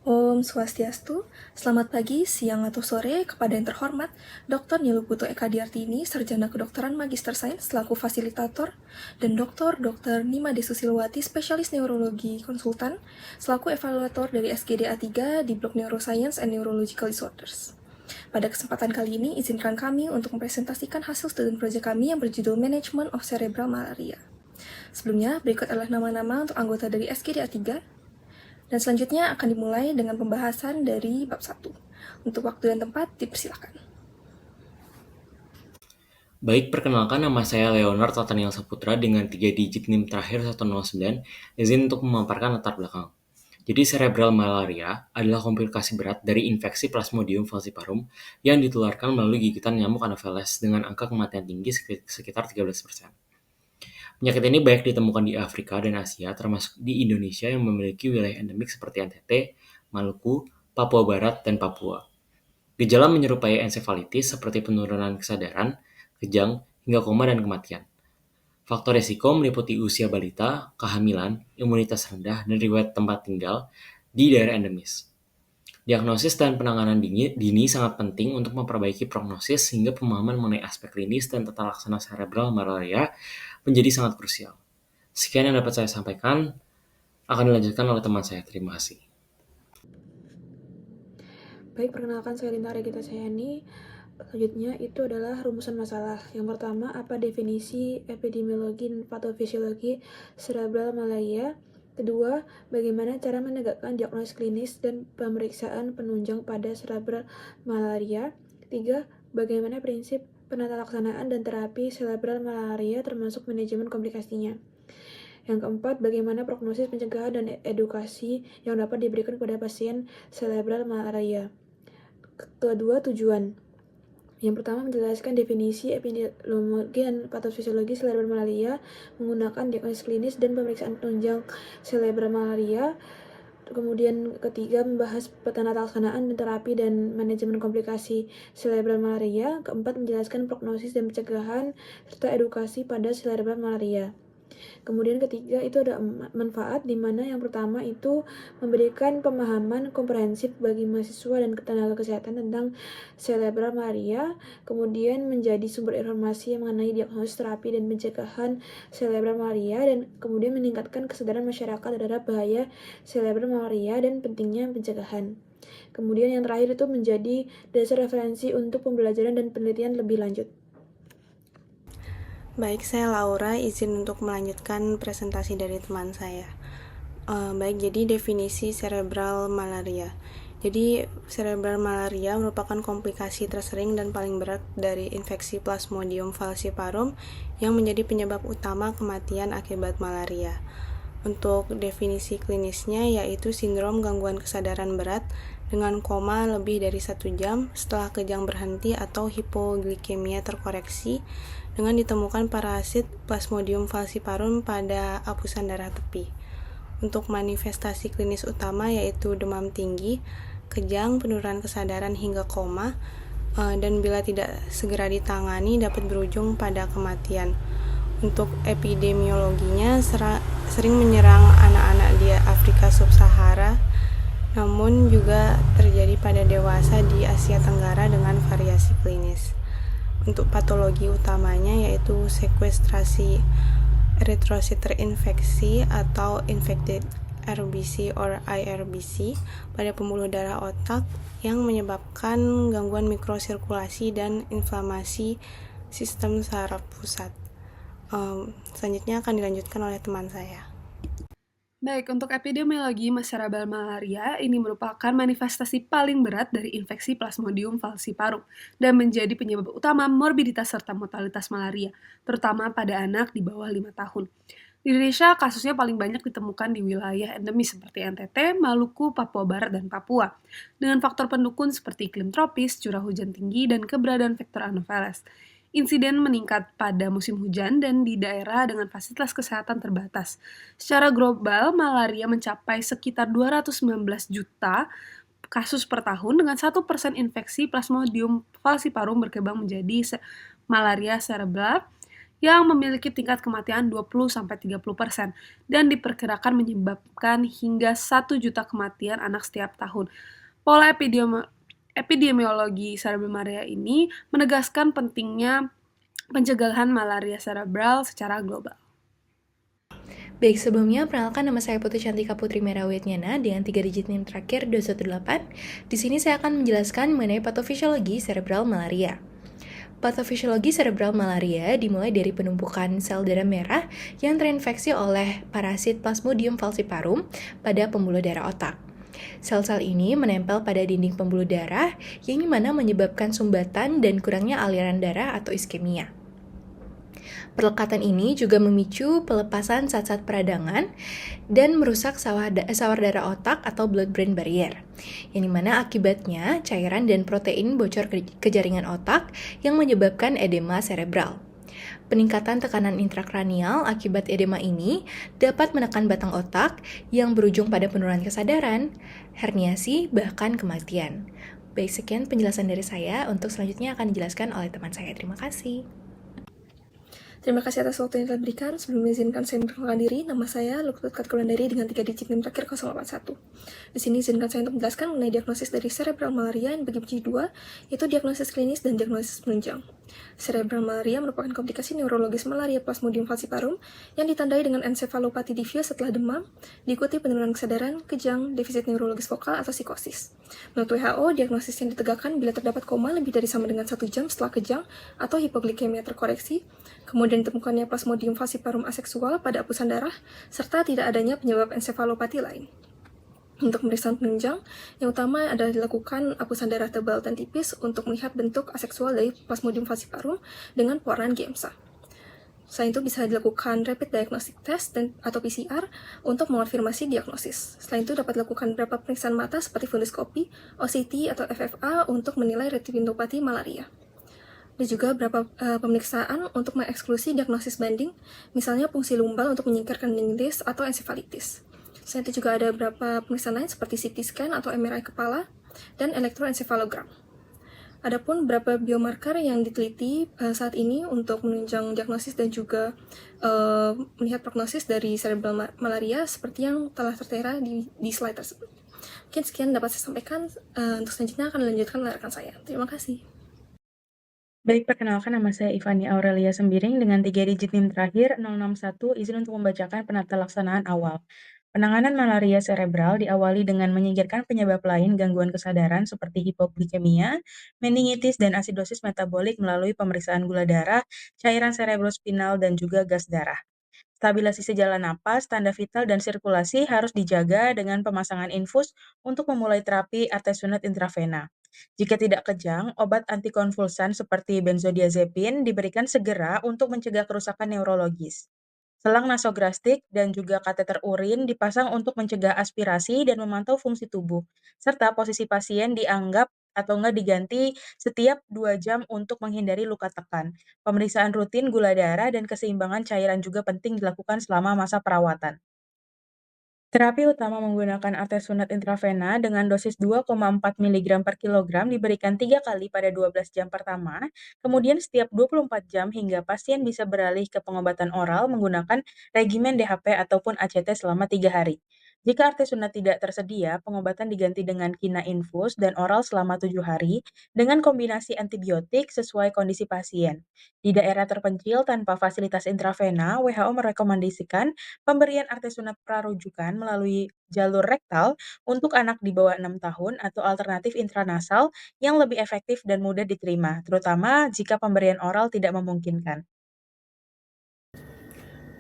Om Swastiastu, selamat pagi, siang, atau sore kepada yang terhormat Dr. Niluputo Ekadiartini, Sarjana Kedokteran Magister Sains selaku fasilitator, dan Dr. Nima Desusilwati, Spesialis Neurologi Konsultan, selaku evaluator dari SGD A3 di Blok Neuroscience and Neurological Disorders. Pada kesempatan kali ini, izinkan kami untuk mempresentasikan hasil studi proyek kami yang berjudul Management of Cerebral Malaria. Sebelumnya, berikut adalah nama-nama untuk anggota dari SGD A3, dan selanjutnya akan dimulai dengan pembahasan dari bab 1. Untuk waktu dan tempat, dipersilakan. Baik, perkenalkan nama saya Leonard Nathaniel Saputra dengan 3 digit NIM terakhir 109. Izin untuk memaparkan latar belakang. Jadi cerebral malaria adalah komplikasi berat dari infeksi Plasmodium falciparum yang ditularkan melalui gigitan nyamuk Anopheles dengan angka kematian tinggi sekitar 13%. Penyakit ini banyak ditemukan di Afrika dan Asia, termasuk di Indonesia yang memiliki wilayah endemik seperti NTT, Maluku, Papua Barat, dan Papua. Gejala menyerupai ensefalitis seperti penurunan kesadaran, kejang, hingga koma dan kematian. Faktor risiko meliputi usia balita, kehamilan, imunitas rendah, dan riwayat tempat tinggal di daerah endemis. Diagnosis dan penanganan dini sangat penting untuk memperbaiki prognosis sehingga pemahaman mengenai aspek klinis dan tata laksana cerebral malaria menjadi sangat krusial. Sekian yang dapat saya sampaikan, akan dilanjutkan oleh teman saya. Terima kasih. Baik, perkenalkan saya Linda Regita Sayani. Selanjutnya itu adalah rumusan masalah. Yang pertama, apa definisi epidemiologi dan patofisiologi cerebral malaria? Kedua, bagaimana cara menegakkan diagnosis klinis dan pemeriksaan penunjang pada cerebral malaria? Tiga, bagaimana prinsip penata laksanaan dan terapi cerebral malaria termasuk manajemen komplikasinya? Yang keempat, bagaimana prognosis pencegahan dan edukasi yang dapat diberikan kepada pasien cerebral malaria? Kedua, tujuan. Yang pertama, menjelaskan definisi epidemiologi dan patofisiologi cerebral malaria menggunakan diagnosis klinis dan pemeriksaan penunjang cerebral malaria. Kemudian ketiga, membahas penata laksanaan dan terapi dan manajemen komplikasi cerebral malaria. Keempat, menjelaskan prognosis dan pencegahan serta edukasi pada cerebral malaria. Kemudian ketiga itu ada manfaat, di mana yang pertama itu memberikan pemahaman komprehensif bagi mahasiswa dan tenaga kesehatan tentang cerebral malaria, kemudian menjadi sumber informasi mengenai diagnosis, terapi, dan pencegahan cerebral malaria, dan kemudian meningkatkan kesadaran masyarakat terhadap bahaya cerebral malaria dan pentingnya pencegahan. Kemudian yang terakhir itu menjadi dasar referensi untuk pembelajaran dan penelitian lebih lanjut. Baik, saya Laura, izin untuk melanjutkan presentasi dari teman saya. Baik, jadi definisi cerebral malaria. Jadi, cerebral malaria merupakan komplikasi tersering dan paling berat dari infeksi Plasmodium falciparum yang menjadi penyebab utama kematian akibat malaria. Untuk definisi klinisnya yaitu sindrom gangguan kesadaran berat dengan koma lebih dari 1 jam setelah kejang berhenti atau hipoglikemia terkoreksi dengan ditemukan parasit Plasmodium falciparum pada apusan darah tepi. Untuk manifestasi klinis utama yaitu demam tinggi, kejang, penurunan kesadaran hingga koma, dan bila tidak segera ditangani dapat berujung pada kematian. Untuk epidemiologinya sering menyerang anak-anak di Afrika Sub-Sahara, namun juga terjadi pada dewasa di Asia Tenggara dengan variasi klinis. Untuk patologi utamanya yaitu sekuestrasi eritrosit terinfeksi atau infected RBC or IRBC pada pembuluh darah otak yang menyebabkan gangguan mikrosirkulasi dan inflamasi sistem saraf pusat. Selanjutnya akan dilanjutkan oleh teman saya. Baik, untuk epidemiologi cerebral malaria, ini merupakan manifestasi paling berat dari infeksi Plasmodium falciparum dan menjadi penyebab utama morbiditas serta mortalitas malaria, terutama pada anak di bawah 5 tahun. Di Indonesia, kasusnya paling banyak ditemukan di wilayah endemis seperti NTT, Maluku, Papua Barat, dan Papua, dengan faktor pendukung seperti iklim tropis, curah hujan tinggi, dan keberadaan vektor Anopheles. Insiden meningkat pada musim hujan dan di daerah dengan fasilitas kesehatan terbatas. Secara global, malaria mencapai sekitar 219 juta kasus per tahun dengan 1% infeksi Plasmodium falciparum berkembang menjadi malaria cerebral yang memiliki tingkat kematian 20-30% dan diperkirakan menyebabkan hingga 1 juta kematian anak setiap tahun. Pola epidemiologi cerebral malaria ini menegaskan pentingnya pencegahan malaria cerebral secara global. Baik, sebelumnya perkenalkan nama saya Putri Cantika Putri Merawetnyana dengan 3 digit NIM terakhir 218. Di sini saya akan menjelaskan mengenai patofisiologi cerebral malaria. Patofisiologi cerebral malaria dimulai dari penumpukan sel darah merah yang terinfeksi oleh parasit Plasmodium falciparum pada pembuluh darah otak. Sel-sel ini menempel pada dinding pembuluh darah yang dimana menyebabkan sumbatan dan kurangnya aliran darah atau iskemia. Perlekatan ini juga memicu pelepasan zat-zat peradangan dan merusak sawar darah otak atau blood-brain barrier, yang dimana akibatnya cairan dan protein bocor ke jaringan otak yang menyebabkan edema cerebral. Peningkatan tekanan intrakranial akibat edema ini dapat menekan batang otak yang berujung pada penurunan kesadaran, herniasi, bahkan kematian. Baik, sekian penjelasan dari saya. Untuk selanjutnya akan dijelaskan oleh teman saya. Terima kasih. Terima kasih atas waktu yang telah diberikan. Sebelum mengizinkan saya memperkenalkan diri, nama saya Lukut Katkulandari dengan 3 digit NIM terakhir 081. Di sini izinkan saya untuk menjelaskan mengenai diagnosis dari cerebral malaria yang bagi 2, yaitu diagnosis klinis dan diagnosis penunjang. Cerebral malaria merupakan komplikasi neurologis malaria Plasmodium falciparum yang ditandai dengan ensefalopati diffuse setelah demam, diikuti penurunan kesadaran, kejang, defisit neurologis vokal atau psikosis. Menurut WHO, diagnosis yang ditegakkan bila terdapat koma lebih dari sama dengan 1 jam setelah kejang atau hipoglikemia terkoreksi, kemudian ditemukannya Plasmodium falciparum aseksual pada apusan darah, serta tidak adanya penyebab ensefalopati lain. Untuk pemeriksaan penunjang, yang utama adalah dilakukan apusan darah tebal dan tipis untuk melihat bentuk aseksual dari Plasmodium falciparum dengan pewarnaan GEMSA. Selain itu bisa dilakukan Rapid Diagnostic Test atau PCR untuk mengonfirmasi diagnosis. Selain itu dapat dilakukan beberapa pemeriksaan mata seperti fundoskopi, OCT, atau FFA untuk menilai retinopati malaria. Ada juga beberapa pemeriksaan untuk mengeksklusi diagnosis banding, misalnya fungsi lumbal untuk menyingkirkan meningitis atau ensefalitis. Selain itu juga ada beberapa pemeriksaan lain seperti CT scan atau MRI kepala dan elektroencephalogram. Adapun beberapa biomarker yang diteliti saat ini untuk menunjang diagnosis dan juga melihat prognosis dari cerebral malaria seperti yang telah tertera di slide tersebut. Mungkin sekian dapat saya sampaikan. Untuk selanjutnya akan dilanjutkan oleh rekan saya. Terima kasih. Baik, perkenalkan nama saya Ivani Aurelia Sembiring dengan 3 digit NIM terakhir 061, izin untuk membacakan penata laksanaan awal. Penanganan malaria cerebral diawali dengan menyingkirkan penyebab lain gangguan kesadaran seperti hipoglikemia, meningitis, dan asidosis metabolik melalui pemeriksaan gula darah, cairan cerebrospinal, dan juga gas darah. Stabilisasi jalan napas, tanda vital, dan sirkulasi harus dijaga dengan pemasangan infus untuk memulai terapi artesunate intravena. Jika tidak kejang, obat antikonvulsan seperti benzodiazepin diberikan segera untuk mencegah kerusakan neurologis. Selang nasogastrik dan juga kateter urin dipasang untuk mencegah aspirasi dan memantau fungsi tubuh, serta posisi pasien dianggap atau enggak diganti setiap 2 jam untuk menghindari luka tekan. Pemeriksaan rutin gula darah dan keseimbangan cairan juga penting dilakukan selama masa perawatan. Terapi utama menggunakan artesunate intravena dengan dosis 2,4 mg per kilogram diberikan 3 kali pada 12 jam pertama, kemudian setiap 24 jam hingga pasien bisa beralih ke pengobatan oral menggunakan regimen DHP ataupun ACT selama 3 hari. Jika artesunate tidak tersedia, pengobatan diganti dengan kina infus dan oral selama 7 hari dengan kombinasi antibiotik sesuai kondisi pasien. Di daerah terpencil tanpa fasilitas intravena, WHO merekomendasikan pemberian artesunate prarujukan melalui jalur rektal untuk anak di bawah 6 tahun atau alternatif intranasal yang lebih efektif dan mudah diterima, terutama jika pemberian oral tidak memungkinkan.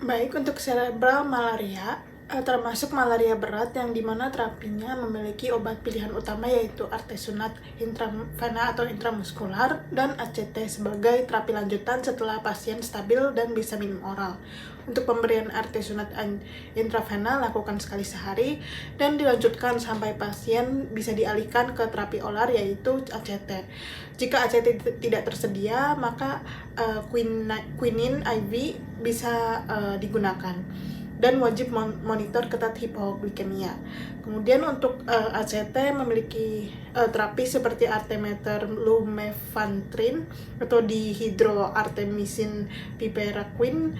Baik, untuk cerebral malaria, termasuk malaria berat yang dimana terapinya memiliki obat pilihan utama yaitu artesunate intravena atau intramuskular dan ACT sebagai terapi lanjutan setelah pasien stabil dan bisa minum oral. Untuk pemberian artesunate intravena lakukan sekali sehari dan dilanjutkan sampai pasien bisa dialihkan ke terapi oral yaitu ACT. Jika ACT tidak tersedia, maka quinine IV bisa digunakan. dan wajib monitor ketat hipoglikemia. Kemudian untuk ACT memiliki terapi seperti artemether lumefantrine atau dihydroartemisin piperaquine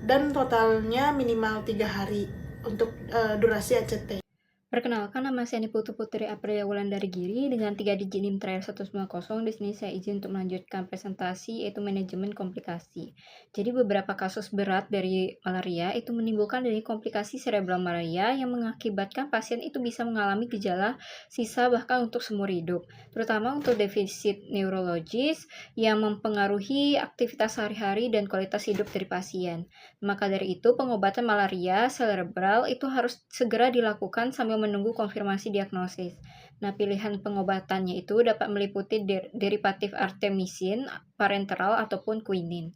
dan totalnya minimal 3 hari untuk durasi ACT. Perkenalkan, nama saya Niputu Putri Aprilia Wulandari Giri dengan 3 digit NIM terakhir 190. Di sini saya izin untuk melanjutkan presentasi, yaitu manajemen komplikasi. Jadi beberapa kasus berat dari malaria itu menimbulkan dari komplikasi serebral malaria yang mengakibatkan pasien itu bisa mengalami gejala sisa bahkan untuk seumur hidup, terutama untuk defisit neurologis yang mempengaruhi aktivitas sehari-hari dan kualitas hidup dari pasien. Maka dari itu, pengobatan malaria serebral itu harus segera dilakukan sambil menunggu konfirmasi diagnosis. Nah, pilihan pengobatannya itu dapat meliputi derivatif artemisin, parenteral, ataupun quinin.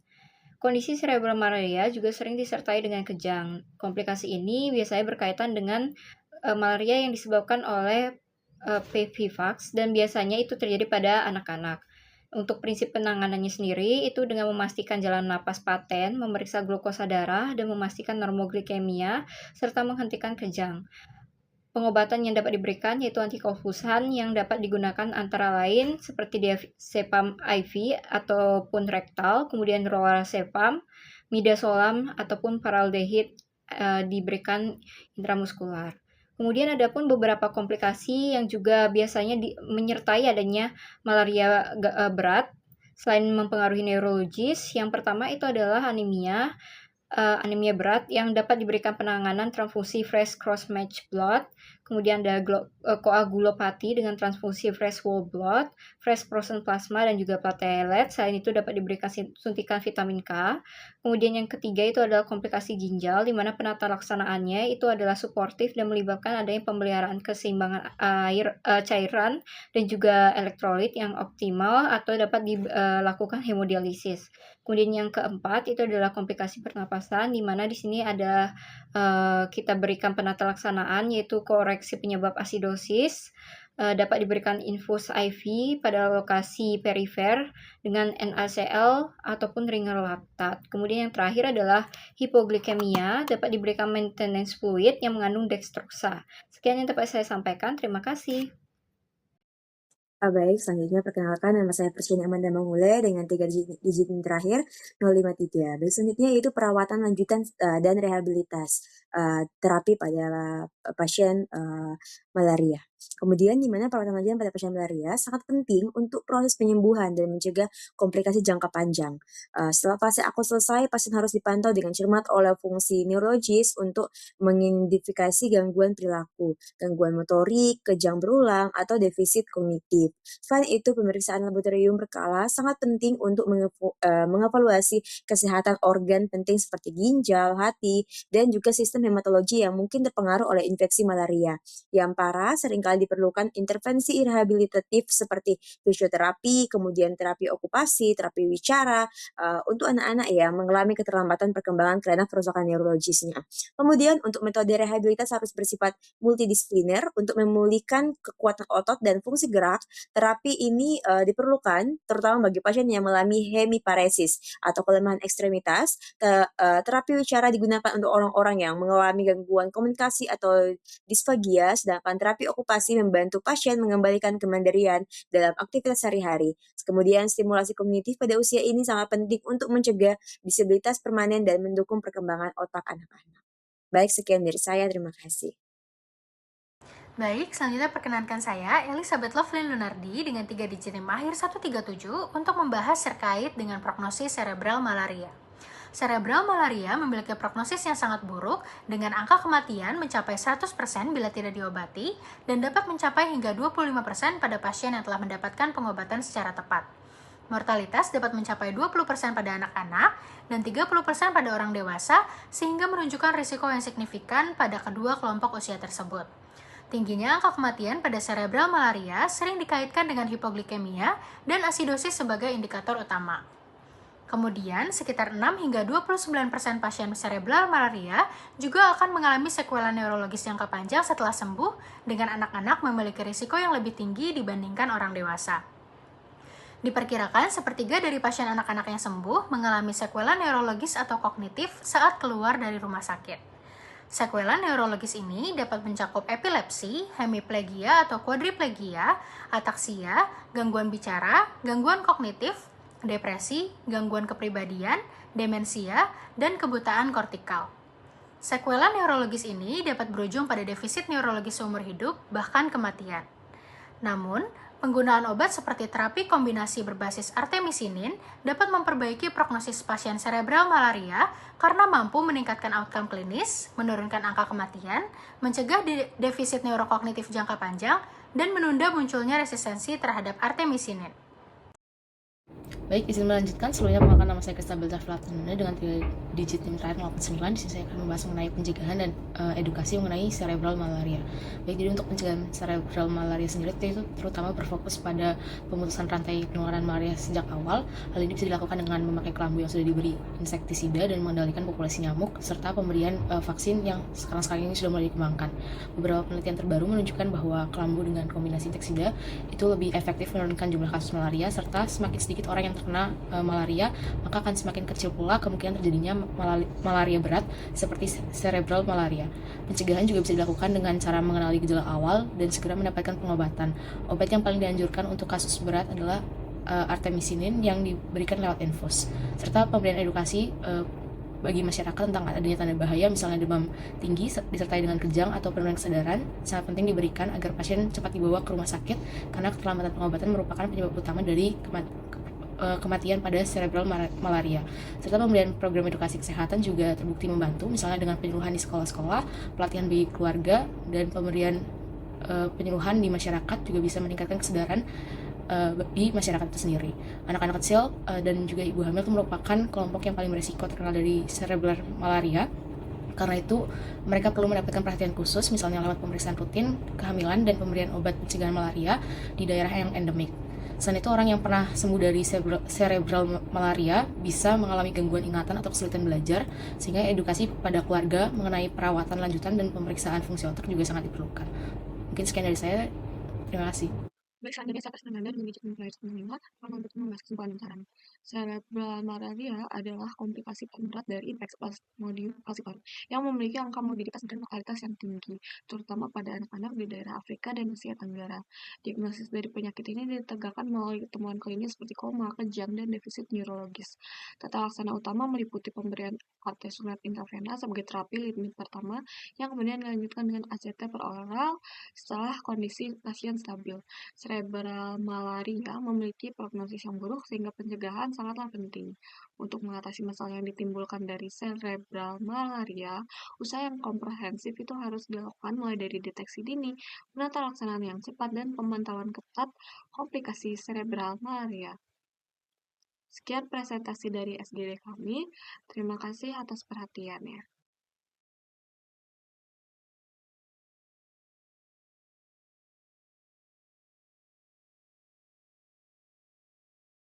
Kondisi serebral malaria juga sering disertai dengan kejang. Komplikasi ini biasanya berkaitan dengan malaria yang disebabkan oleh PVVAX dan biasanya itu terjadi pada anak-anak. Untuk prinsip penanganannya sendiri itu dengan memastikan jalan napas paten, memeriksa glukosa darah, dan memastikan normoglikemia, serta menghentikan kejang. Pengobatan yang dapat diberikan yaitu antikonvulsan yang dapat digunakan antara lain seperti diazepam IV ataupun rektal, kemudian lorazepam, midazolam ataupun paraldehid diberikan intramuskular. Kemudian ada pun beberapa komplikasi yang juga biasanya menyertai adanya malaria berat. Selain mempengaruhi neurologis, yang pertama itu adalah anemia berat yang dapat diberikan penanganan transfusi fresh cross-match blood, kemudian ada koagulopati dengan transfusi fresh whole blood, fresh frozen plasma, dan juga platelet. Selain itu dapat diberikan suntikan vitamin K. Kemudian yang ketiga itu adalah komplikasi ginjal, di mana penata laksanaannya itu adalah suportif dan melibatkan adanya pemeliharaan keseimbangan cairan dan juga elektrolit yang optimal atau dapat dilakukan hemodialisis. Kemudian yang keempat itu adalah komplikasi pernapasan, di mana di sini ada kita berikan penata laksanaan yaitu koreksi penyebab asidosis, dapat diberikan infus IV pada lokasi perifer dengan NaCl ataupun ringer laktat. Kemudian yang terakhir adalah hipoglikemia, dapat diberikan maintenance fluid yang mengandung dextrosa. Sekian yang dapat saya sampaikan, terima kasih. Baik, selanjutnya perkenalkan nama saya Persian Amanda Mangule dengan 3 digit NIM terakhir 053. Baik, selanjutnya yaitu perawatan lanjutan dan rehabilitas terapi pada pasien malaria. Kemudian di mana perawatan lanjutan pada pasien malaria sangat penting untuk proses penyembuhan dan mencegah komplikasi jangka panjang. Setelah fase akut selesai, pasien harus dipantau dengan cermat oleh fungsi neurologis untuk mengidentifikasi gangguan perilaku, gangguan motorik, kejang berulang, atau defisit kognitif. Selain itu, pemeriksaan laboratorium berkala sangat penting untuk mengevaluasi kesehatan organ penting seperti ginjal, hati, dan juga sistem hematologi yang mungkin terpengaruh oleh infeksi malaria. Yang parah, seringkali diperlukan intervensi rehabilitatif seperti fisioterapi, kemudian terapi okupasi, terapi wicara, untuk anak-anak yang mengalami keterlambatan perkembangan karena kerusakan neurologisnya. Kemudian untuk metode rehabilitas harus bersifat multidisipliner untuk memulihkan kekuatan otot dan fungsi gerak. Terapi ini diperlukan terutama bagi pasien yang mengalami hemiparesis atau kelemahan ekstremitas. Terapi wicara digunakan untuk orang-orang yang mengalami gangguan komunikasi atau disfagia, sedangkan terapi okupasi membantu pasien mengembalikan kemandirian dalam aktivitas sehari-hari. Kemudian stimulasi kognitif pada usia ini sangat penting untuk mencegah disabilitas permanen dan mendukung perkembangan otak anak-anak. Baik, sekian dari saya. Terima kasih. Baik, selanjutnya perkenankan saya Elizabeth Lovelyn Lunardi dengan 3 digit NIM akhir 137 untuk membahas terkait dengan prognosis serebral malaria. Serebral malaria memiliki prognosis yang sangat buruk dengan angka kematian mencapai 100% bila tidak diobati dan dapat mencapai hingga 25% pada pasien yang telah mendapatkan pengobatan secara tepat. Mortalitas dapat mencapai 20% pada anak-anak dan 30% pada orang dewasa sehingga menunjukkan risiko yang signifikan pada kedua kelompok usia tersebut. Tingginya angka kematian pada serebral malaria sering dikaitkan dengan hipoglikemia dan asidosis sebagai indikator utama. Kemudian, sekitar 6 hingga 29% pasien serebral malaria juga akan mengalami sequela neurologis jangka panjang setelah sembuh, dengan anak-anak memiliki risiko yang lebih tinggi dibandingkan orang dewasa. Diperkirakan sepertiga dari pasien anak-anak yang sembuh mengalami sequela neurologis atau kognitif saat keluar dari rumah sakit. Sekuela neurologis ini dapat mencakup epilepsi, hemiplegia atau quadriplegia, ataksia, gangguan bicara, gangguan kognitif, depresi, gangguan kepribadian, demensia, dan kebutaan kortikal. Sekuela neurologis ini dapat berujung pada defisit neurologis seumur hidup, bahkan kematian. Namun, penggunaan obat seperti terapi kombinasi berbasis artemisinin dapat memperbaiki prognosis pasien serebral malaria karena mampu meningkatkan outcome klinis, menurunkan angka kematian, mencegah defisit neurokognitif jangka panjang, dan menunda munculnya resistensi terhadap artemisinin. Baik, izin melanjutkan. Sebelumnya perkenalkan nama saya Kristabel Flatununa dengan 3 digit NIM terakhir 089. Di sini saya akan membahas mengenai pencegahan dan edukasi mengenai cerebral malaria. Baik, jadi untuk pencegahan cerebral malaria sendiri itu terutama berfokus pada pemutusan rantai penularan malaria sejak awal. Hal ini bisa dilakukan dengan memakai kelambu yang sudah diberi insektisida dan mengendalikan populasi nyamuk serta pemberian vaksin yang sekarang ini sudah mulai dikembangkan. Beberapa penelitian terbaru menunjukkan bahwa kelambu dengan kombinasi insektisida itu lebih efektif menurunkan jumlah kasus malaria serta semakin sedikit orang yang terkena malaria, maka akan semakin kecil pula kemungkinan terjadinya malaria berat seperti cerebral malaria. Pencegahan juga bisa dilakukan dengan cara mengenali gejala awal dan segera mendapatkan pengobatan. Obat yang paling dianjurkan untuk kasus berat adalah artemisinin yang diberikan lewat infus, serta pemberian edukasi bagi masyarakat tentang adanya tanda bahaya, misalnya demam tinggi disertai dengan kejang atau penurunan kesadaran, sangat penting diberikan agar pasien cepat dibawa ke rumah sakit karena keterlambatan pengobatan merupakan penyebab utama dari kematian pada cerebral malaria. Serta pemberian program edukasi kesehatan juga terbukti membantu, misalnya dengan penyuluhan di sekolah-sekolah, pelatihan bagi keluarga, dan pemberian penyuluhan di masyarakat juga bisa meningkatkan kesadaran di masyarakat itu sendiri. Anak-anak kecil dan juga ibu hamil itu merupakan kelompok yang paling berisiko terkena dari cerebral malaria. Karena itu, mereka perlu mendapatkan perhatian khusus, misalnya lewat pemeriksaan rutin, kehamilan, dan pemberian obat pencegahan malaria di daerah yang endemik. Selain itu, orang yang pernah sembuh dari cerebral malaria bisa mengalami gangguan ingatan atau kesulitan belajar, sehingga edukasi pada keluarga mengenai perawatan lanjutan dan pemeriksaan fungsi otak juga sangat diperlukan. Mungkin sekian dari saya. Terima kasih. Baik, selanjutnya saya akan menambah dengan digit NIM terakhir 95 untuk membahas kesimpulan saran. Cerebral malaria adalah komplikasi terberat dari infeksi plasmodium falciparum yang memiliki angka morbiditas dan mortalitas yang tinggi, terutama pada anak-anak di daerah Afrika dan Asia Tenggara. Diagnosis dari penyakit ini ditegakkan melalui temuan klinis seperti koma, kejang, dan defisit neurologis. Tata laksana utama meliputi pemberian artesunate intravena sebagai terapi limit pertama yang kemudian dilanjutkan dengan ACT per oral setelah kondisi pasien stabil. Cerebral malaria memiliki prognosis yang buruk sehingga pencegahan sangatlah penting. Untuk mengatasi masalah yang ditimbulkan dari cerebral malaria, usaha yang komprehensif itu harus dilakukan mulai dari deteksi dini, penata laksanaan yang cepat, dan pemantauan ketat komplikasi cerebral malaria. Sekian presentasi dari SGD kami. Terima kasih atas perhatiannya.